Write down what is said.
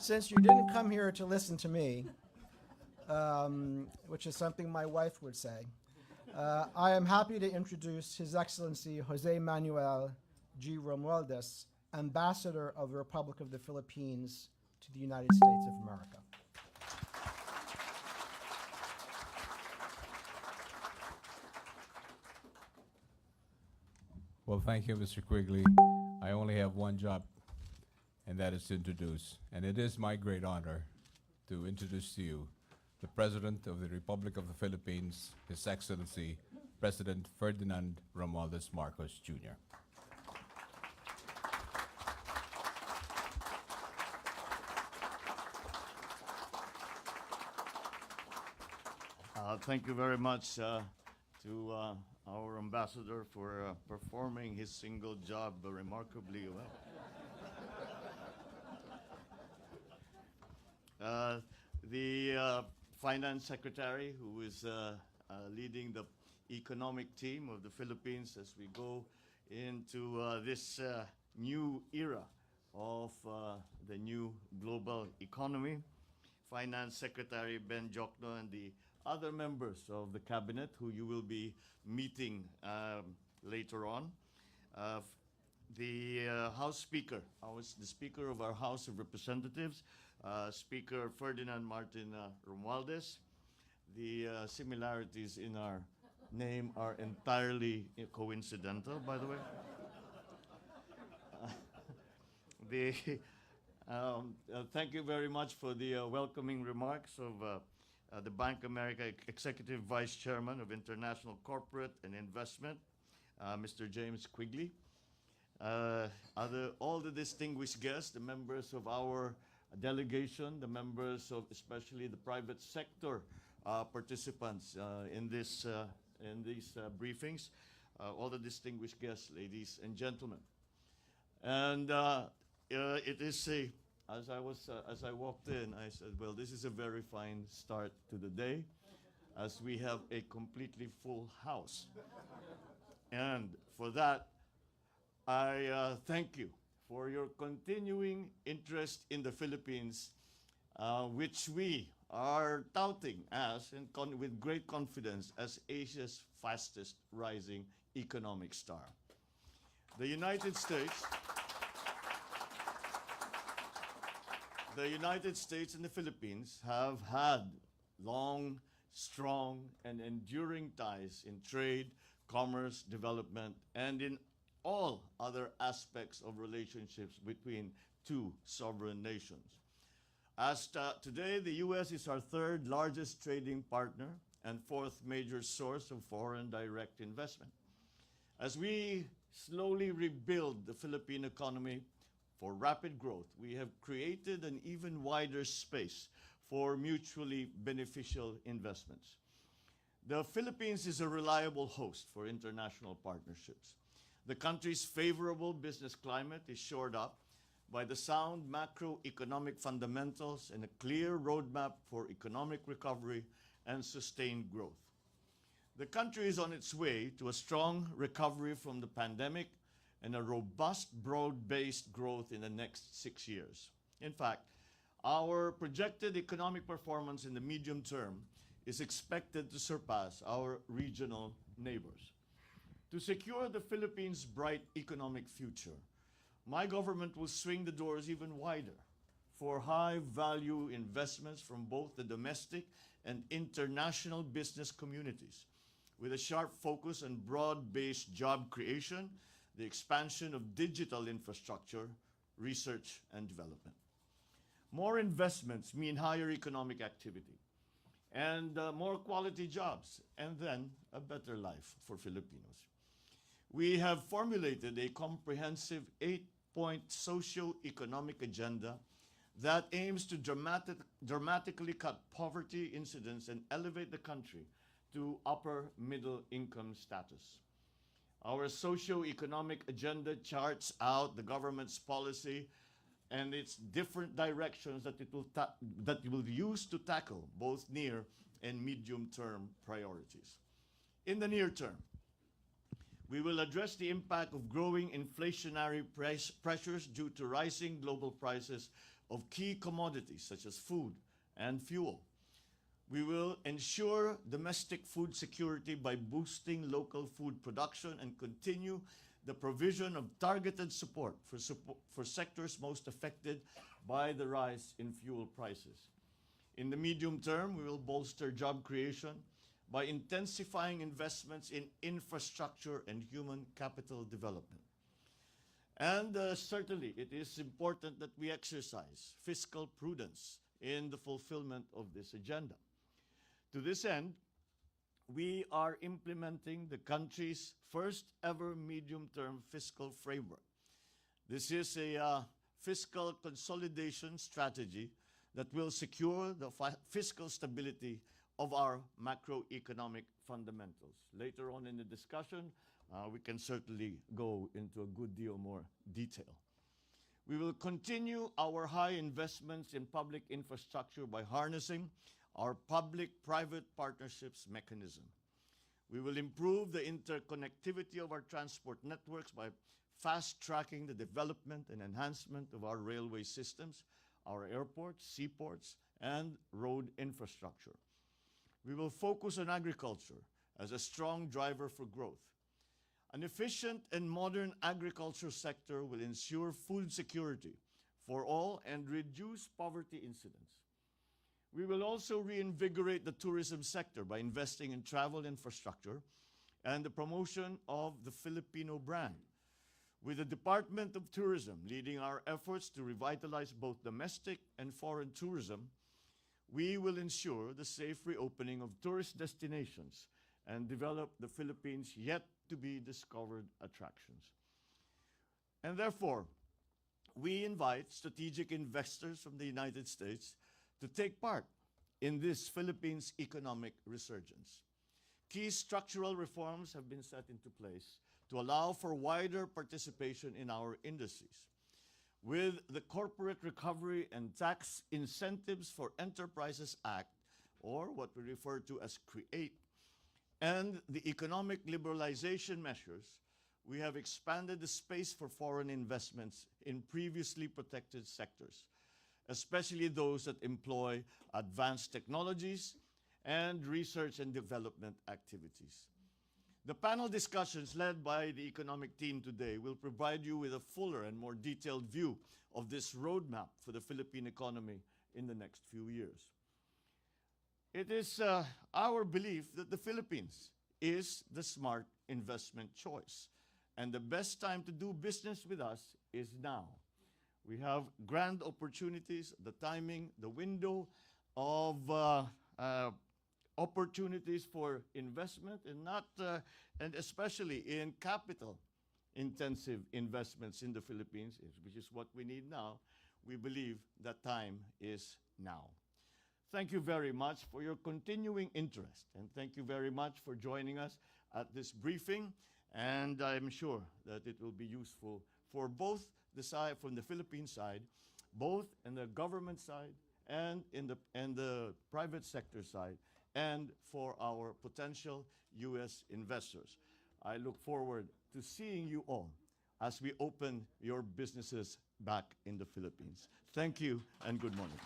since you didn't come here to listen to me, which is something my wife would say, I am happy to introduce His Excellency Jose Manuel G. Romualdez, Ambassador of the Republic of the Philippines to the United States of America. Well, thank you, Mr. Quigley. I only have one job, and that is to introduce. And it is my great honor to introduce to you the President of the Republic of the Philippines, His Excellency, President Ferdinand Romualdez Marcos, Jr. Thank you very much to our ambassador for performing his single job remarkably well. The Finance Secretary, who is leading the economic team of the Philippines as we go into this new era of the new global economy. Finance Secretary Ben Jokno and the other members of the cabinet who you will be meeting later on. The House Speaker, the Speaker of our House of Representatives, Speaker Ferdinand Martin Romualdez. The similarities in our name are entirely coincidental, by the way. Thank you very much for the welcoming remarks of the Bank of America Executive Vice Chairman of International Corporate and Investment, Mr. James Quigley. All the distinguished guests, the members of our delegation, the members of especially the private sector participants in these briefings, all the distinguished guests, ladies and gentlemen. And it is as I walked in, I said, well, this is a very fine start to the day, as we have a completely full house. And for that, I thank you for your continuing interest in the Philippines, which we are touting as, with great confidence, as Asia's fastest rising economic star. The United States and the Philippines have had long, strong, and enduring ties in trade, commerce, development, and in all other aspects of relationships between two sovereign nations. As today, the U.S. is our third largest trading partner and fourth major source of foreign direct investment. As we slowly rebuild the Philippine economy for rapid growth, we have created an even wider space for mutually beneficial investments. The Philippines is a reliable host for international partnerships. The country's favorable business climate is shored up by the sound macroeconomic fundamentals and a clear roadmap for economic recovery and sustained growth. The country is on its way to a strong recovery from the pandemic and a robust, broad-based growth in the next 6 years. In fact, our projected economic performance in the medium term is expected to surpass our regional neighbors. To secure the Philippines' bright economic future, my government will swing the doors even wider for high-value investments from both the domestic and international business communities, with a sharp focus on broad-based job creation, the expansion of digital infrastructure, research, and development. More investments mean higher economic activity and more quality jobs, and then a better life for Filipinos. We have formulated a comprehensive 8-point socio-economic agenda that aims to dramatically cut poverty incidence and elevate the country to upper middle income status. Our socio-economic agenda charts out the government's policy and its different directions that it will use to tackle both near and medium-term priorities. In the near term, we will address the impact of growing inflationary pressures due to rising global prices of key commodities such as food and fuel. We will ensure domestic food security by boosting local food production and continue the provision of targeted support for sectors most affected by the rise in fuel prices. In the medium term, we will bolster job creation by intensifying investments in infrastructure and human capital development. And certainly, it is important that we exercise fiscal prudence in the fulfillment of this agenda. To this end, we are implementing the country's first ever medium-term fiscal framework. This is a fiscal consolidation strategy that will secure the fiscal stability of our macroeconomic fundamentals. Later on in the discussion, we can certainly go into a good deal more detail. We will continue our high investments in public infrastructure by harnessing our public-private partnerships mechanism. We will improve the interconnectivity of our transport networks by fast-tracking the development and enhancement of our railway systems, our airports, seaports, and road infrastructure. We will focus on agriculture as a strong driver for growth. An efficient and modern agriculture sector will ensure food security for all and reduce poverty incidence. We will also reinvigorate the tourism sector by investing in travel infrastructure and the promotion of the Filipino brand, with the Department of Tourism leading our efforts to revitalize both domestic and foreign tourism. We will ensure the safe reopening of tourist destinations and develop the Philippines' yet-to-be-discovered attractions. And therefore, we invite strategic investors from the United States to take part in this Philippines' economic resurgence. Key structural reforms have been set into place to allow for wider participation in our industries. With the Corporate Recovery and Tax Incentives for Enterprises Act, or what we refer to as CREATE, and the economic liberalization measures, we have expanded the space for foreign investments in previously protected sectors, especially those that employ advanced technologies and research and development activities. The panel discussions led by the economic team today will provide you with a fuller and more detailed view of this roadmap for the Philippine economy in the next few years. It is our belief that the Philippines is the smart investment choice, and the best time to do business with us is now. We have grand opportunities, the timing, the window of opportunities for investment, and especially in capital-intensive investments in the Philippines, which is what we need now. We believe that time is now. Thank you very much for your continuing interest, and thank you very much for joining us at this briefing, and I'm sure that it will be useful for both the side, from the Philippine side, both in the government side and in the private sector side, and for our potential U.S. investors. I look forward to seeing you all as we open your businesses back in the Philippines. Thank you and good morning.